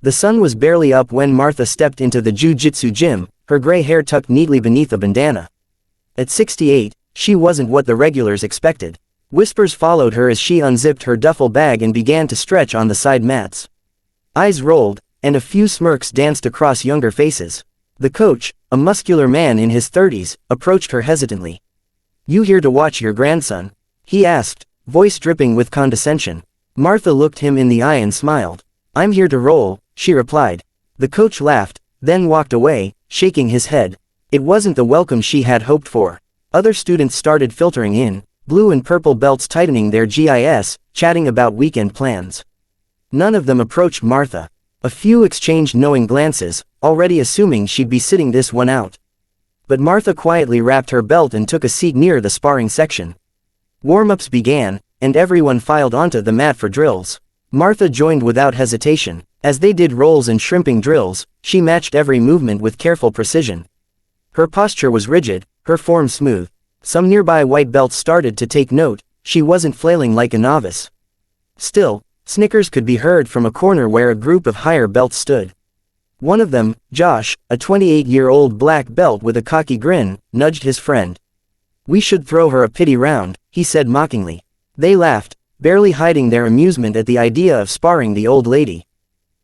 The sun was barely up when Martha stepped into the Jiu-Jitsu gym, her gray hair tucked neatly beneath a bandana. At 68, she wasn't what the regulars expected. Whispers followed her as she unzipped her duffel bag and began to stretch on the side mats. Eyes rolled, and a few smirks danced across younger faces. The coach, a muscular man in his 30s, approached her hesitantly. "You here to watch your grandson?" he asked, voice dripping with condescension. Martha looked him in the eye and smiled. "I'm here to roll," she replied. The coach laughed, then walked away, shaking his head. It wasn't the welcome she had hoped for. Other students started filtering in, blue and purple belts tightening their GIS, chatting about weekend plans. None of them approached Martha. A few exchanged knowing glances, already assuming she'd be sitting this one out. But Martha quietly wrapped her belt and took a seat near the sparring section. Warm-ups began, and everyone filed onto the mat for drills. Martha joined without hesitation. As they did rolls and shrimping drills, she matched every movement with careful precision. Her posture was rigid, her form smooth. Some nearby white belts started to take note, she wasn't flailing like a novice. Still, snickers could be heard from a corner where a group of higher belts stood. One of them, Josh, a 28-year-old black belt with a cocky grin, nudged his friend. "We should throw her a pity round," he said mockingly. They laughed, barely hiding their amusement at the idea of sparring the old lady.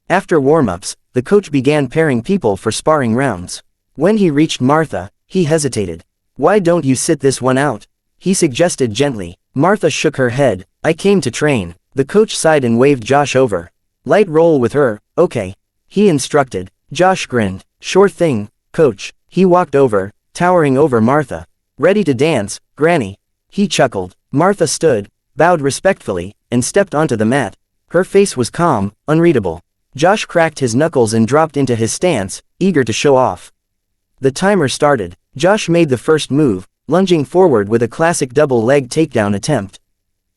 After warm-ups, the coach began pairing people for sparring rounds. When he reached Martha, he hesitated. "Why don't you sit this one out?" he suggested gently. Martha shook her head. "I came to train." The coach sighed and waved Josh over. "Light roll with her, okay," he instructed. Josh grinned. "Sure thing, coach." He walked over, towering over Martha. "Ready to dance, Granny?" He chuckled. Martha stood, bowed respectfully, and stepped onto the mat. Her face was calm, unreadable. Josh cracked his knuckles and dropped into his stance, eager to show off. The timer started. Josh made the first move, lunging forward with a classic double leg takedown attempt.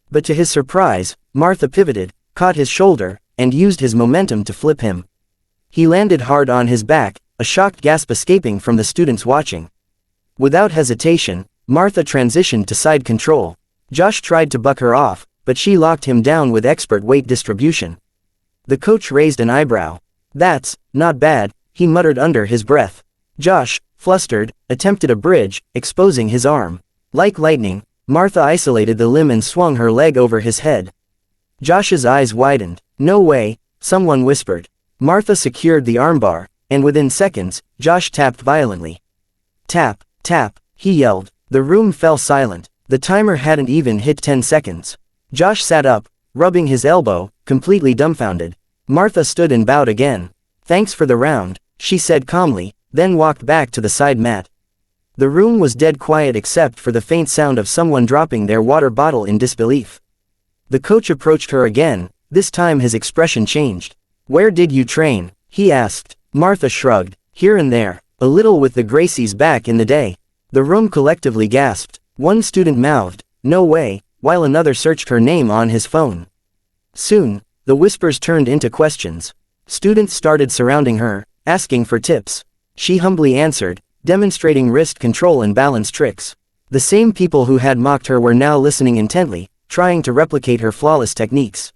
But to his surprise, Martha pivoted, caught his shoulder, and used his momentum to flip him. He landed hard on his back, a shocked gasp escaping from the students watching. Without hesitation, Martha transitioned to side control. Josh tried to buck her off, but she locked him down with expert weight distribution. The coach raised an eyebrow. "That's not bad," he muttered under his breath. Josh, flustered, attempted a bridge, exposing his arm. Like lightning, Martha isolated the limb and swung her leg over his head. Josh's eyes widened. "No way," someone whispered. Martha secured the armbar, and within seconds, Josh tapped violently. "Tap, tap," he yelled. The room fell silent. The timer hadn't even hit 10 seconds. Josh sat up, rubbing his elbow, completely dumbfounded. Martha stood and bowed again. "Thanks for the round," she said calmly, then walked back to the side mat. The room was dead quiet except for the faint sound of someone dropping their water bottle in disbelief. The coach approached her again, this time his expression changed. "Where did you train?" he asked. Martha shrugged. "Here and there, a little with the Gracies back in the day." The room collectively gasped. One student mouthed, "No way," while another searched her name on his phone. Soon, the whispers turned into questions. Students started surrounding her, asking for tips. She humbly answered, demonstrating wrist control and balance tricks. The same people who had mocked her were now listening intently, trying to replicate her flawless techniques.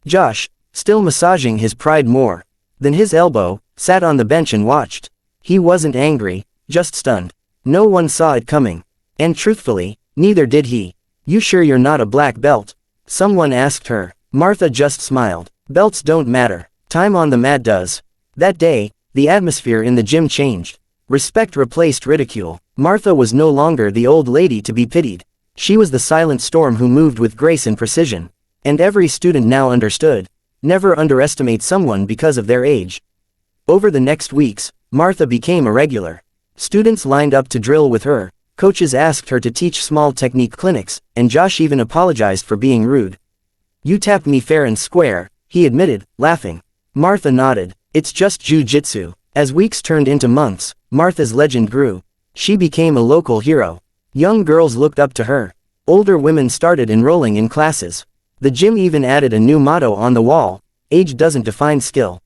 Josh, still massaging his pride more than his elbow, sat on the bench and watched. He wasn't angry, just stunned. No one saw it coming. And truthfully, neither did he. "You sure you're not a black belt?" someone asked her. Martha just smiled. "Belts don't matter. Time on the mat does." That day, the atmosphere in the gym changed. Respect replaced ridicule. Martha was no longer the old lady to be pitied. She was the silent storm who moved with grace and precision. And every student now understood. Never underestimate someone because of their age. Over the next weeks, Martha became a regular. Students lined up to drill with her, coaches asked her to teach small technique clinics, and Josh even apologized for being rude. "You tapped me fair and square," he admitted, laughing. Martha nodded. "It's just jiu-jitsu." As weeks turned into months, Martha's legend grew. She became a local hero. Young girls looked up to her. Older women started enrolling in classes. The gym even added a new motto on the wall: "Age doesn't define skill.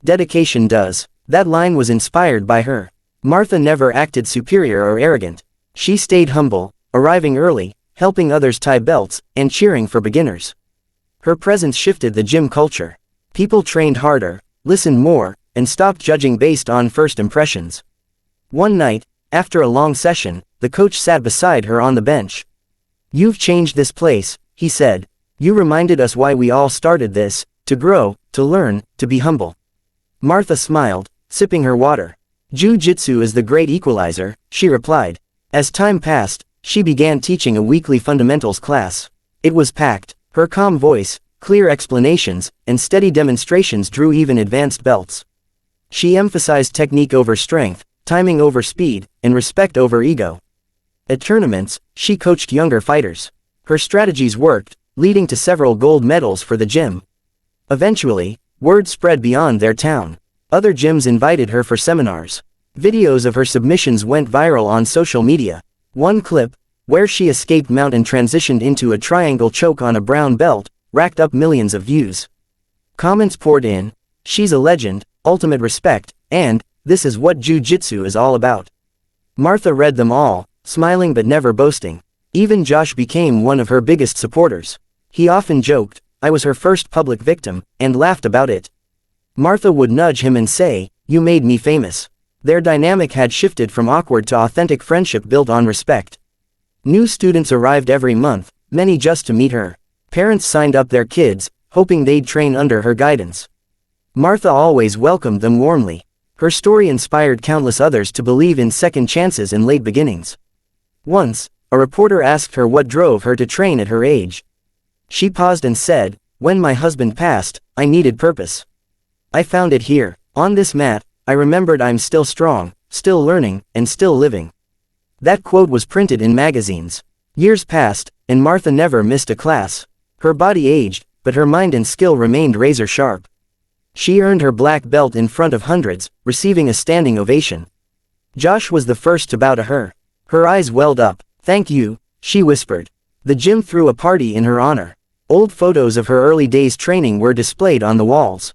Dedication does." That line was inspired by her. Martha never acted superior or arrogant. She stayed humble, arriving early, helping others tie belts, and cheering for beginners. Her presence shifted the gym culture. People trained harder, listen more, and stop judging based on first impressions. One night, after a long session, the coach sat beside her on the bench. "You've changed this place," he said. "You reminded us why we all started this, to grow, to learn, to be humble." Martha smiled, sipping her water. "Jiu-Jitsu is the great equalizer," she replied. As time passed, she began teaching a weekly fundamentals class. It was packed. Her calm voice, clear explanations, and steady demonstrations drew even advanced belts. She emphasized technique over strength, timing over speed, and respect over ego. At tournaments, she coached younger fighters. Her strategies worked, leading to several gold medals for the gym. Eventually, word spread beyond their town. Other gyms invited her for seminars. Videos of her submissions went viral on social media. One clip, where she escaped mount and transitioned into a triangle choke on a brown belt, racked up millions of views. Comments poured in, "She's a legend, ultimate respect," and "This is what Jiu-Jitsu is all about." Martha read them all, smiling but never boasting. Even Josh became one of her biggest supporters. He often joked, "I was her first public victim," and laughed about it. Martha would nudge him and say, "You made me famous." Their dynamic had shifted from awkward to authentic friendship built on respect. New students arrived every month, many just to meet her. Parents signed up their kids, hoping they'd train under her guidance. Martha always welcomed them warmly. Her story inspired countless others to believe in second chances and late beginnings. Once, a reporter asked her what drove her to train at her age. She paused and said, "When my husband passed, I needed purpose. I found it here, on this mat. I remembered I'm still strong, still learning, and still living." That quote was printed in magazines. Years passed, and Martha never missed a class. Her body aged, but her mind and skill remained razor sharp. She earned her black belt in front of hundreds, receiving a standing ovation. Josh was the first to bow to her. Her eyes welled up. "Thank you," she whispered. The gym threw a party in her honor. Old photos of her early days training were displayed on the walls.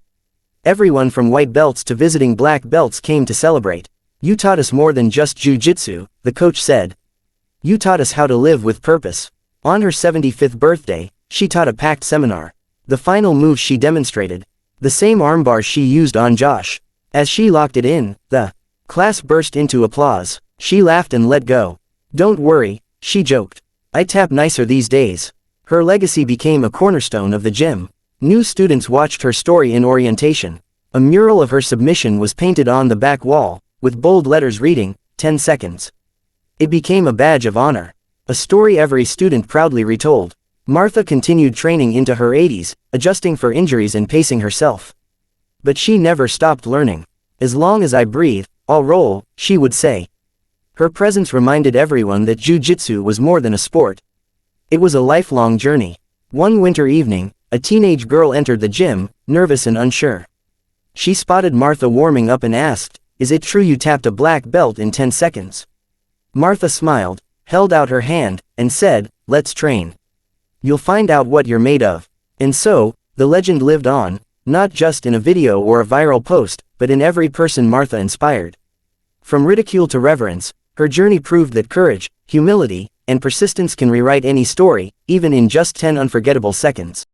Everyone from white belts to visiting black belts came to celebrate. "You taught us more than just jiu-jitsu," the coach said. "You taught us how to live with purpose." On her 75th birthday, she taught a packed seminar. The final move she demonstrated, the same armbar she used on Josh. As she locked it in, the class burst into applause. She laughed and let go. "Don't worry," she joked. "I tap nicer these days." Her legacy became a cornerstone of the gym. New students watched her story in orientation. A mural of her submission was painted on the back wall, with bold letters reading, 10 seconds. It became a badge of honor. A story every student proudly retold. Martha continued training into her 80s, adjusting for injuries and pacing herself. But she never stopped learning. "As long as I breathe, I'll roll," she would say. Her presence reminded everyone that jiu-jitsu was more than a sport. It was a lifelong journey. One winter evening, a teenage girl entered the gym, nervous and unsure. She spotted Martha warming up and asked, "Is it true you tapped a black belt in 10 seconds?" Martha smiled, held out her hand, and said, "Let's train. You'll find out what you're made of." And so, the legend lived on, not just in a video or a viral post, but in every person Martha inspired. From ridicule to reverence, her journey proved that courage, humility, and persistence can rewrite any story, even in just 10 unforgettable seconds.